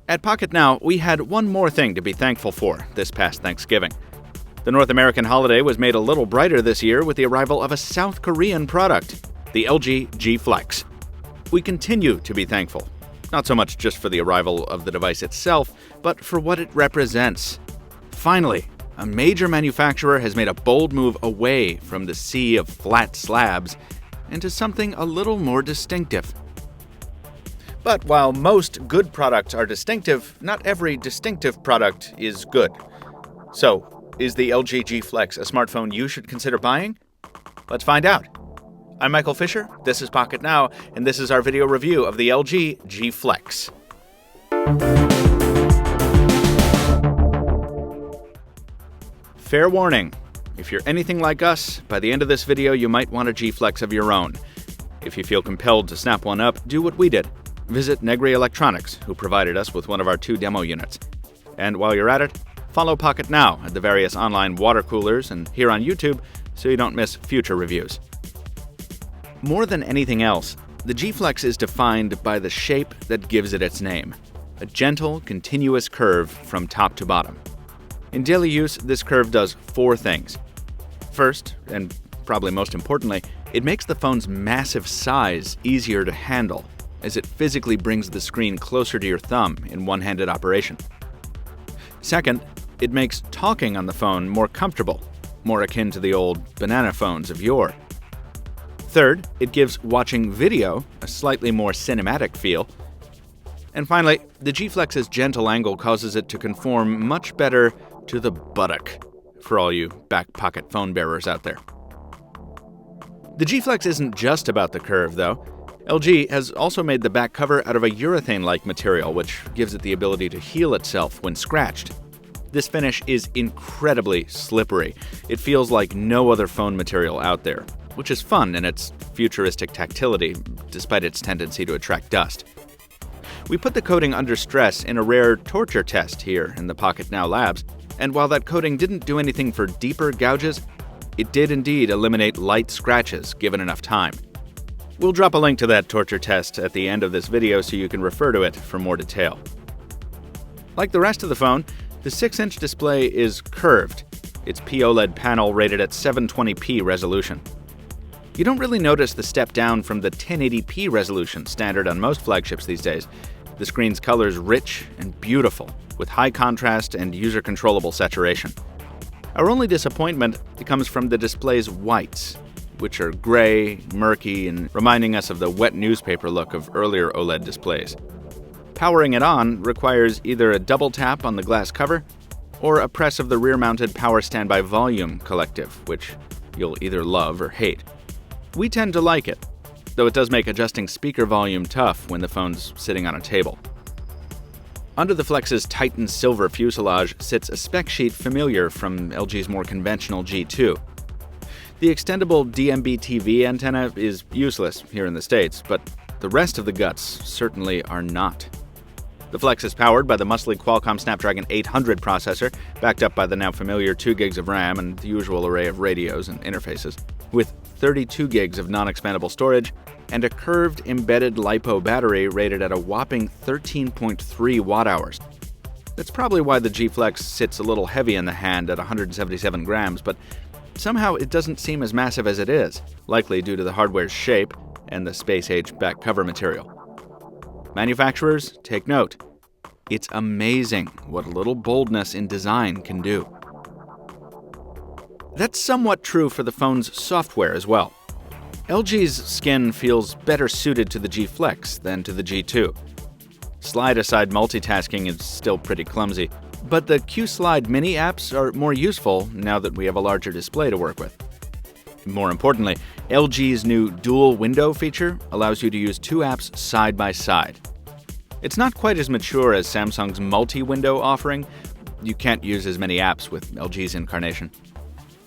At Pocketnow, we had one more thing to be thankful for this past Thanksgiving. The North American holiday was made a little brighter this year with the arrival of a South Korean product, the LG G Flex. We continue to be thankful, not so much just for the arrival of the device itself, but for what it represents. Finally, a major manufacturer has made a bold move away from the sea of flat slabs into something a little more distinctive. But while most good products are distinctive, not every distinctive product is good. So, is the LG G Flex a smartphone you should consider buying? Let's find out. I'm Michael Fisher, this is Pocketnow, and this is our video review of the LG G Flex. Fair warning, if you're anything like us, by the end of this video you might want a G Flex of your own. If you feel compelled to snap one up, do what we did. Visit Negri Electronics, who provided us with one of our 2 demo units. And while you're at it, follow Pocketnow at the various online water coolers and here on YouTube so you don't miss future reviews. More than anything else, the G Flex is defined by the shape that gives it its name, a gentle, continuous curve from top to bottom. In daily use, this curve does 4 things. First, and probably most importantly, it makes the phone's massive size easier to handle, as it physically brings the screen closer to your thumb in one-handed operation. Second, it makes talking on the phone more comfortable, more akin to the old banana phones of yore. Third, it gives watching video a slightly more cinematic feel. And finally, the G Flex's gentle angle causes it to conform much better to the buttock, for all you back pocket phone bearers out there. The G Flex isn't just about the curve, though. LG has also made the back cover out of a urethane-like material, which gives it the ability to heal itself when scratched. This finish is incredibly slippery. It feels like no other phone material out there, which is fun in its futuristic tactility, despite its tendency to attract dust. We put the coating under stress in a rare torture test here in the Pocketnow labs, and while that coating didn't do anything for deeper gouges, it did indeed eliminate light scratches given enough time. We'll drop a link to that torture test at the end of this video so you can refer to it for more detail. Like the rest of the phone, the 6-inch display is curved, its POLED panel rated at 720p resolution. You don't really notice the step down from the 1080p resolution standard on most flagships these days. The screen's color's rich and beautiful, with high contrast and user-controllable saturation. Our only disappointment comes from the display's whites, which are gray, murky, and reminding us of the wet newspaper look of earlier OLED displays. Powering it on requires either a double tap on the glass cover or a press of the rear-mounted power standby volume collective, which you'll either love or hate. We tend to like it, though it does make adjusting speaker volume tough when the phone's sitting on a table. Under the Flex's Titan silver fuselage sits a spec sheet familiar from LG's more conventional G2. The extendable DMB-TV antenna is useless here in the States, but the rest of the guts certainly are not. The Flex is powered by the muscly Qualcomm Snapdragon 800 processor, backed up by the now familiar 2 gigs of RAM and the usual array of radios and interfaces, with 32 gigs of non-expandable storage and a curved embedded LiPo battery rated at a whopping 13.3 watt-hours. That's probably why the G Flex sits a little heavy in the hand at 177 grams, but somehow it doesn't seem as massive as it is, likely due to the hardware's shape and the space-age back cover material. Manufacturers, take note. It's amazing what a little boldness in design can do. That's somewhat true for the phone's software as well. LG's skin feels better suited to the G Flex than to the G2. Slide-aside multitasking is still pretty clumsy, but the Q-Slide mini apps are more useful now that we have a larger display to work with. More importantly, LG's new dual window feature allows you to use 2 apps side by side. It's not quite as mature as Samsung's multi-window offering. You can't use as many apps with LG's incarnation.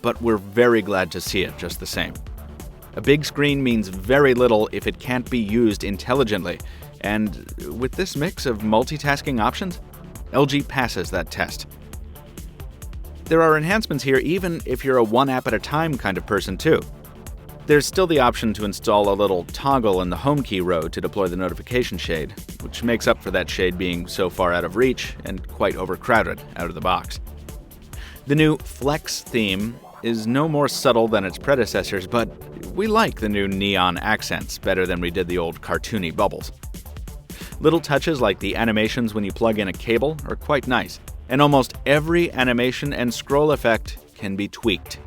But we're very glad to see it just the same. A big screen means very little if it can't be used intelligently, and with this mix of multitasking options, LG passes that test. There are enhancements here even if you're a one app at a time kind of person too. There's still the option to install a little toggle in the home key row to deploy the notification shade, which makes up for that shade being so far out of reach and quite overcrowded out of the box. The new Flex theme is no more subtle than its predecessors, but we like the new neon accents better than we did the old cartoony bubbles. Little touches like the animations when you plug in a cable are quite nice, and almost every animation and scroll effect can be tweaked.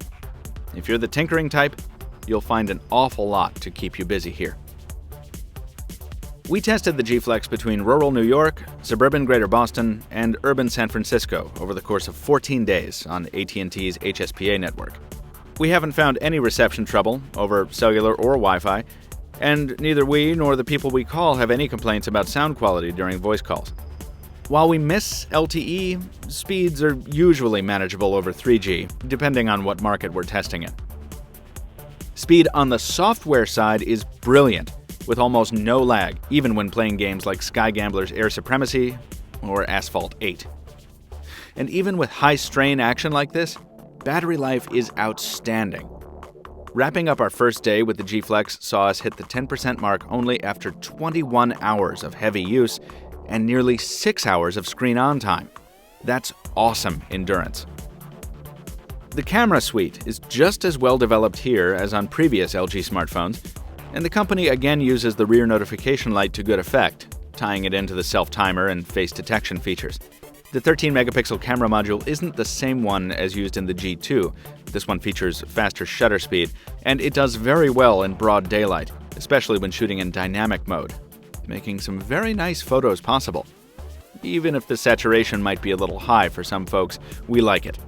If you're the tinkering type, you'll find an awful lot to keep you busy here. We tested the G Flex between rural New York, suburban Greater Boston, and urban San Francisco over the course of 14 days on AT&T's HSPA network. We haven't found any reception trouble over cellular or Wi-Fi, and neither we nor the people we call have any complaints about sound quality during voice calls. While we miss LTE, speeds are usually manageable over 3G, depending on what market we're testing in. Speed on the software side is brilliant, with almost no lag, even when playing games like Sky Gambler's Air Supremacy or Asphalt 8. And even with high-strain action like this, battery life is outstanding. Wrapping up our first day with the G Flex saw us hit the 10% mark only after 21 hours of heavy use and nearly 6 hours of screen-on time. That's awesome endurance. The camera suite is just as well developed here as on previous LG smartphones, and the company again uses the rear notification light to good effect, tying it into the self-timer and face detection features. The 13-megapixel camera module isn't the same one as used in the G2. This one features faster shutter speed, and it does very well in broad daylight, especially when shooting in dynamic mode, making some very nice photos possible. Even if the saturation might be a little high for some folks, we like it.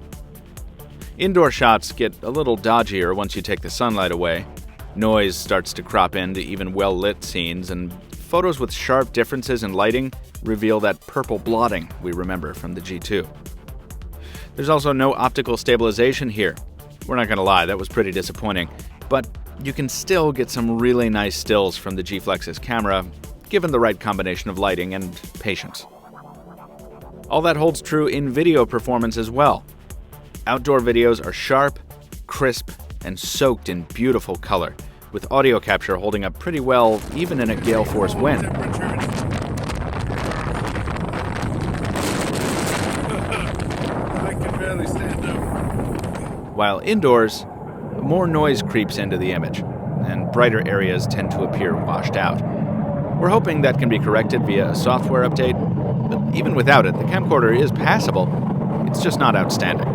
Indoor shots get a little dodgier once you take the sunlight away. Noise starts to crop into even well-lit scenes, and photos with sharp differences in lighting reveal that purple blotting we remember from the G2. There's also no optical stabilization here. We're not gonna lie, that was pretty disappointing, but you can still get some really nice stills from the G Flex's camera, given the right combination of lighting and patience. All that holds true in video performance as well. Outdoor videos are sharp, crisp, and soaked in beautiful color, with audio capture holding up pretty well even in a gale force wind. I can barely stand up. While indoors, more noise creeps into the image, and brighter areas tend to appear washed out. We're hoping that can be corrected via a software update, but even without it, the camcorder is passable. It's just not outstanding.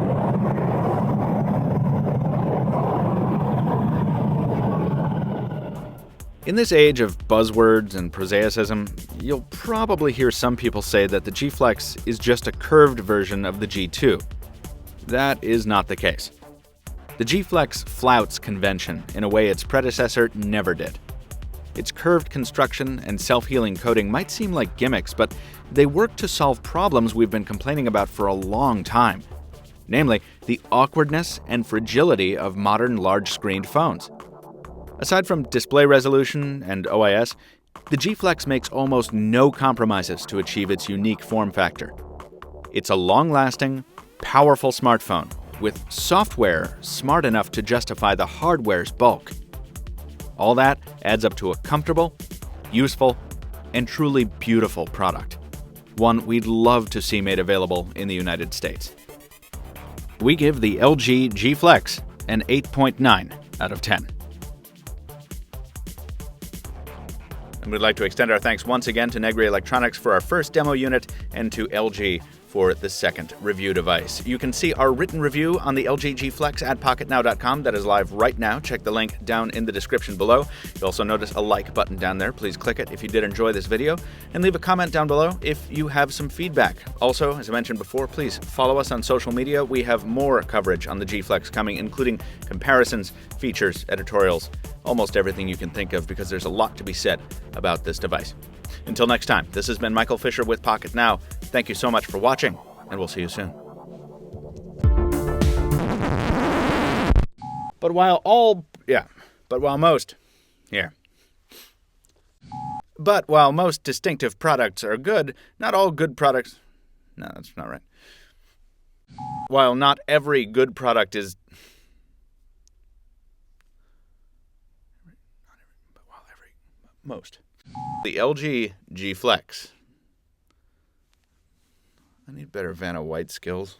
In this age of buzzwords and prosaicism, you'll probably hear some people say that the G Flex is just a curved version of the G2. That is not the case. The G Flex flouts convention in a way its predecessor never did. Its curved construction and self-healing coating might seem like gimmicks, but they work to solve problems we've been complaining about for a long time. Namely, the awkwardness and fragility of modern large-screened phones. Aside from display resolution and OIS, the G Flex makes almost no compromises to achieve its unique form factor. It's a long-lasting, powerful smartphone with software smart enough to justify the hardware's bulk. All that adds up to a comfortable, useful, and truly beautiful product. One we'd love to see made available in the United States. We give the LG G Flex an 8.9 out of 10. And we'd like to extend our thanks once again to Negri Electronics for our first demo unit and to LG for the second review device. You can see our written review on the LG G Flex at Pocketnow.com. That is live right now. Check the link down in the description below. You'll also notice a like button down there. Please click it if you did enjoy this video, and leave a comment down below if you have some feedback. Also, as I mentioned before, please follow us on social media. We have more coverage on the G Flex coming, including comparisons, features, editorials, almost everything you can think of, because there's a lot to be said about this device. Until next time, this has been Michael Fisher with Pocketnow. Thank you so much for watching, and we'll see you soon. But while most distinctive products are good, not all good products... No, that's not right. While not every good product is... most. The LG G Flex. I need better Vanna White skills.